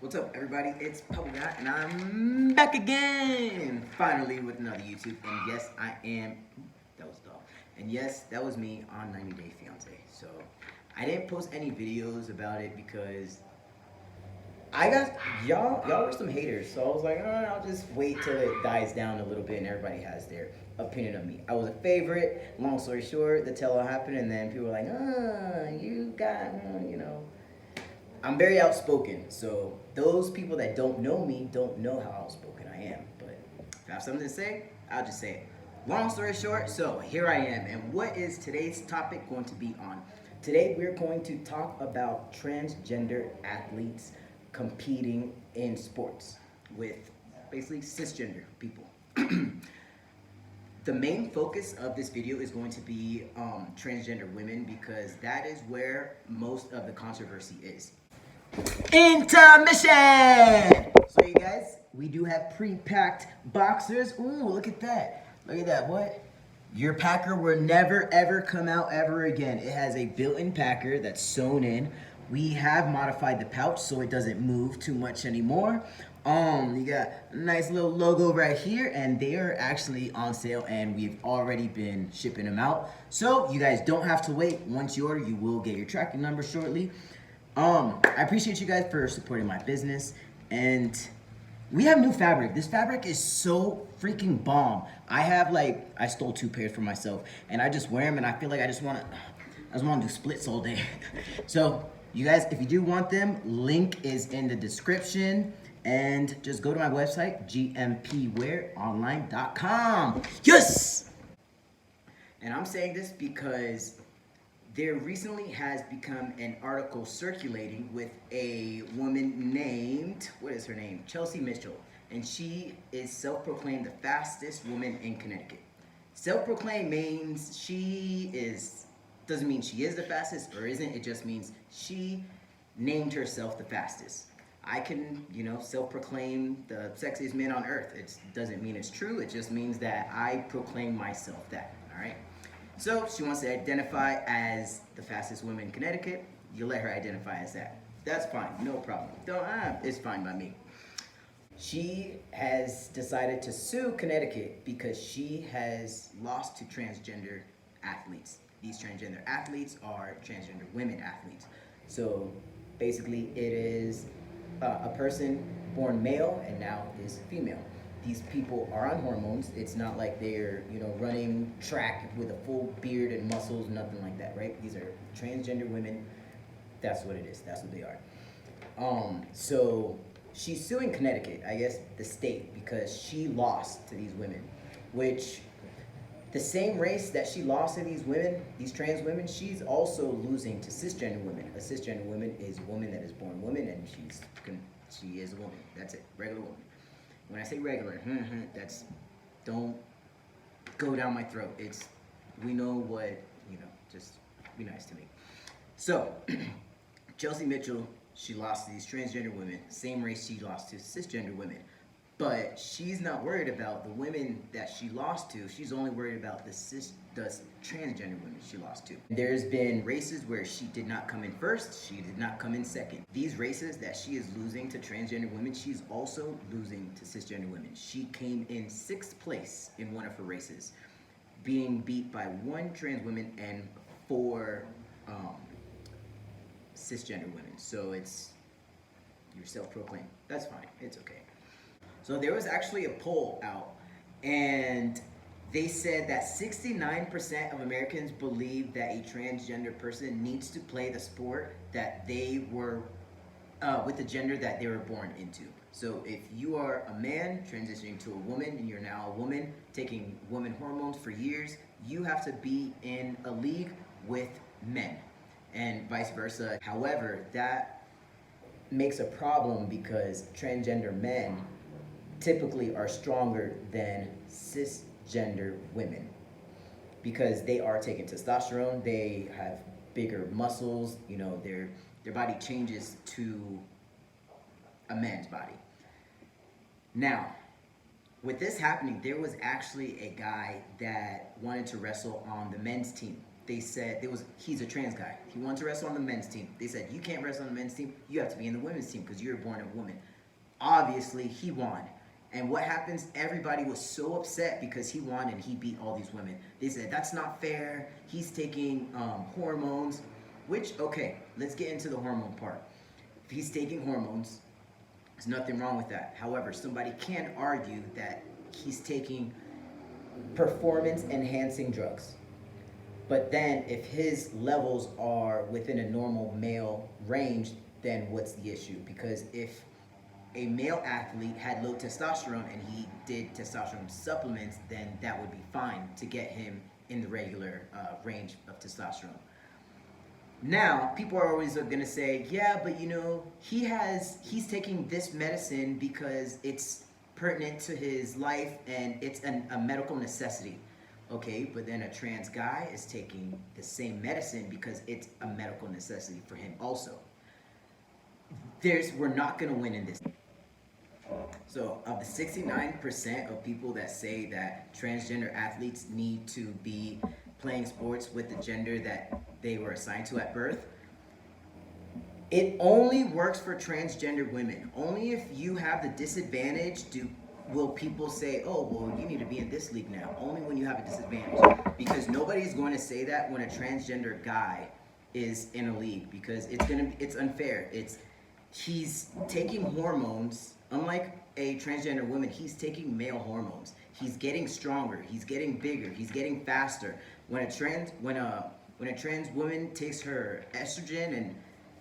What's up, everybody? It's Purple Guy, and I'm back again, finally with another YouTube. And yes, I am. That was dog. And yes, that was me on 90 Day Fiance. So I didn't post any videos about it because I got y'all were some haters. So I was like, I'll just wait till it dies down a little bit, and everybody has their opinion of me. I was a favorite. Long story short, the tell-all happened, and then people were like, you got, I'm very outspoken, so those people that don't know me don't know how outspoken I am. But if I have something to say, I'll just say it. Long story short, so here I am. And what is today's topic going to be on? Today we're going to talk about transgender athletes competing in sports with basically cisgender people. The main focus of this video is going to be transgender women because that is where most of the controversy is. Intermission! So you guys, we do have pre-packed boxers. Ooh, look at that. Look at that, what? Your packer will never ever come out ever again. It has a built-in packer that's sewn in. We have modified the pouch so it doesn't move too much anymore. You got a nice little logo right here, and they are actually on sale, and we've already been shipping them out. So you guys don't have to wait. Once you order, you will get your tracking number shortly. I appreciate you guys for supporting my business, and we have new fabric. This fabric is so freaking bomb. I stole 2 pairs for myself, and I just wear them, and I feel like I just want to do splits all day. So you guys, if you do want them, link is in the description, and just go to my website, gmpwearonline.com. Yes! And I'm saying this because there recently has become an article circulating with a woman named, what is her name? Chelsea Mitchell. And she is self-proclaimed the fastest woman in Connecticut. Self-proclaimed means doesn't mean she is the fastest or isn't. It just means she named herself the fastest. I can, self-proclaim the sexiest man on earth. It doesn't mean it's true. It just means that I proclaim myself that, all right? So she wants to identify as the fastest woman in Connecticut. You let her identify as that. That's fine, no problem. It's fine by me. She has decided to sue Connecticut because she has lost to transgender athletes. These transgender athletes are transgender women athletes. So basically it is a person born male and now is female. These people are on hormones. It's not like they're, running track with a full beard and muscles, nothing like that, right? These are transgender women. That's what it is. That's what they are. So she's suing Connecticut, I guess the state, because she lost to these women, which the same race that she lost to these women, these trans women, she's also losing to cisgender women. A cisgender woman is a woman that is born woman, and she is a woman. That's it, regular woman. When I say regular, don't go down my throat. We know what, just be nice to me. So, Chelsea Mitchell, she lost to these transgender women, same race she lost to cisgender women. But she's not worried about the women that she lost to. She's only worried about the transgender women she lost to. There's been races where she did not come in first, she did not come in second. These races that she is losing to transgender women, she's also losing to cisgender women. She came in 6th place in one of her races, being beat by 1 trans woman and 4 cisgender women. So you're self-proclaimed. That's fine, it's okay. So there was actually a poll out, and they said that 69% of Americans believe that a transgender person needs to play the sport that they were, with the gender that they were born into. So if you are a man transitioning to a woman and you're now a woman taking woman hormones for years, you have to be in a league with men and vice versa. However, that makes a problem because transgender men typically are stronger than cisgender women because they are taking testosterone, they have bigger muscles, their body changes to a man's body. Now, with this happening, there was actually a guy that wanted to wrestle on the men's team. they said he's a trans guy. He wanted to wrestle on the men's team. They said, you can't wrestle on the men's team. You have to be in the women's team because you're born a woman. Obviously, he won. And what happens? Everybody was so upset because he won and he beat all these women. They said, that's not fair. He's taking hormones. Which, okay, let's get into the hormone part. If he's taking hormones, there's nothing wrong with that. However, somebody can argue that he's taking performance-enhancing drugs. But then if his levels are within a normal male range, then what's the issue? Because if a male athlete had low testosterone and he did testosterone supplements, then that would be fine to get him in the regular range of testosterone. Now, people are always going to say, yeah, but you know, he's taking this medicine because it's pertinent to his life and it's a medical necessity. Okay, but then a trans guy is taking the same medicine because it's a medical necessity for him also. We're not going to win in this. So, of the 69% of people that say that transgender athletes need to be playing sports with the gender that they were assigned to at birth, it only works for transgender women. Only if you have the disadvantage will people say, oh, well, you need to be in this league now. Only when you have a disadvantage. Because nobody's going to say that when a transgender guy is in a league, because it's unfair. He's taking hormones, unlike a transgender woman, he's taking male hormones. He's getting stronger, he's getting bigger, he's getting faster. When a trans woman takes her estrogen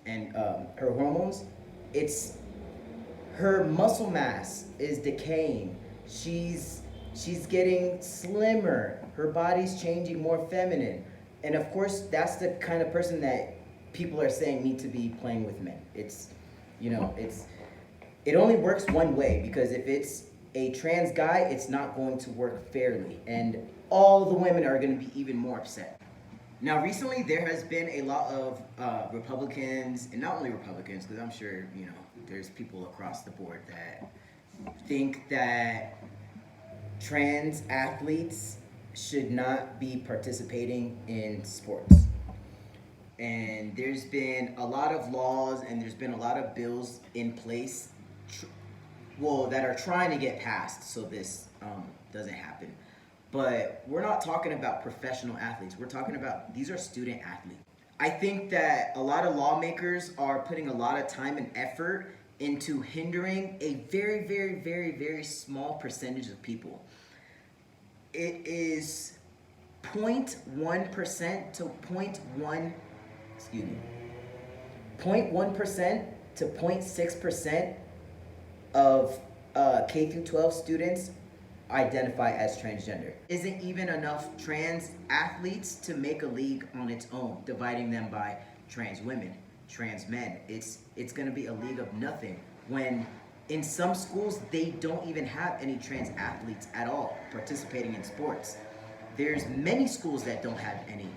and her hormones, her muscle mass is decaying. She's getting slimmer. Her body's changing more feminine. And of course, that's the kind of person that people are saying need to be playing with men. It only works one way, because if it's a trans guy, it's not going to work fairly. And all the women are going to be even more upset. Now, recently, there has been a lot of Republicans, and not only Republicans, because I'm sure, there's people across the board that think that trans athletes should not be participating in sports. And there's been a lot of laws and there's been a lot of bills in place, that are trying to get passed so this doesn't happen. But we're not talking about professional athletes. We're talking about, these are student athletes. I think that a lot of lawmakers are putting a lot of time and effort into hindering a very, very, very, very small percentage of people. It is 0.1% to 0.1% to 0.6% of K through 12 students identify as transgender. Isn't even enough trans athletes to make a league on its own, dividing them by trans women, trans men. It's going to be a league of nothing, when in some schools they don't even have any trans athletes at all participating in sports. There's many schools that don't have any.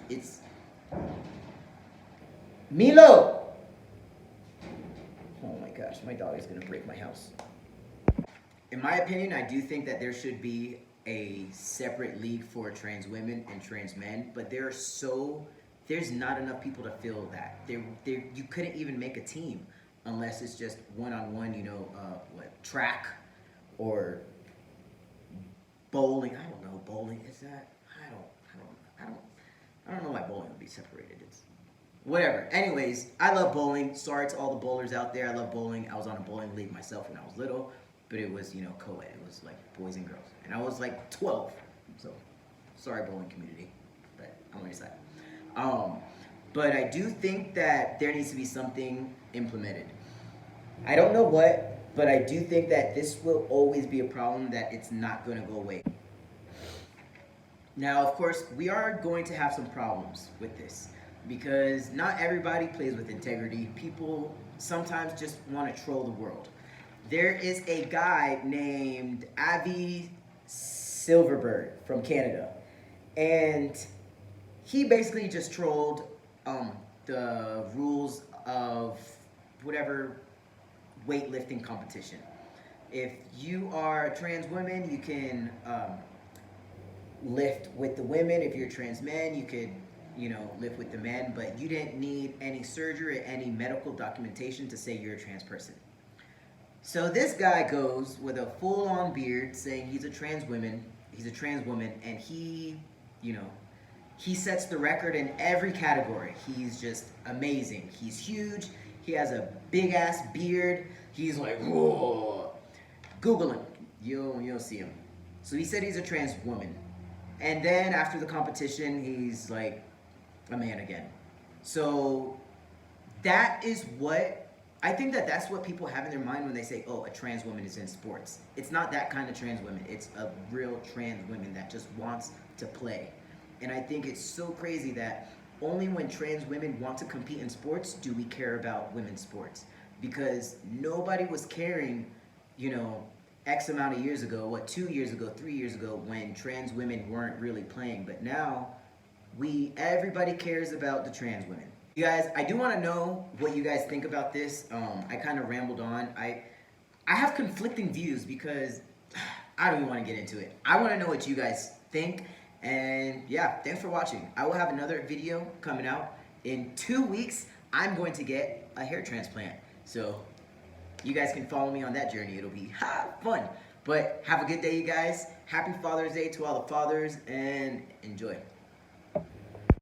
It's Milo! Oh my gosh, my dog is going to break my house. In my opinion, I do think that there should be a separate league for trans women and trans men, but there's not enough people to fill that. You couldn't even make a team unless it's just one-on-one, track or bowling. I don't know, bowling, is that? I don't know why bowling would be separated. It's whatever. Anyways, I love bowling. Sorry to all the bowlers out there. I love bowling. I was on a bowling league myself when I was little, but it was, co-ed. It was like boys and girls. And I was like 12. So, sorry, bowling community, but I'm on your side. But I do think that there needs to be something implemented. I don't know what, but I do think that this will always be a problem, that it's not going to go away. Now, of course, we are going to have some problems with this, because not everybody plays with integrity. People sometimes just want to troll the world. There is a guy named Avi Silverberg from Canada, and he basically just trolled the rules of whatever weightlifting competition. If you are a trans woman, you can lift with the women. If you're a trans man, you could live with the men, but you didn't need any surgery or any medical documentation to say you're a trans person. So this guy goes with a full-on beard saying he's a trans woman, and you know, he sets the record in every category. He's just amazing. He's huge. He has a big ass beard. He's like, whoa. Google him. You'll see him. So he said he's a trans woman. And then after the competition, he's like a man again. So that is what I think that's what people have in their mind when they say, oh, a trans woman is in sports. It's not that kind of trans woman. It's a real trans woman that just wants to play. And I think it's so crazy that only when trans women want to compete in sports do we care about women's sports. Because nobody was caring, X amount of years ago, 2 years ago, 3 years ago, when trans women weren't really playing. But now, everybody cares about the trans women. You guys, I do want to know what you guys think about this. I kind of rambled on. I have conflicting views because I don't even want to get into it. I want to know what you guys think. And yeah, thanks for watching. I will have another video coming out. In 2 weeks, I'm going to get a hair transplant. So you guys can follow me on that journey. It'll be fun. But have a good day, you guys. Happy Father's Day to all the fathers, and enjoy.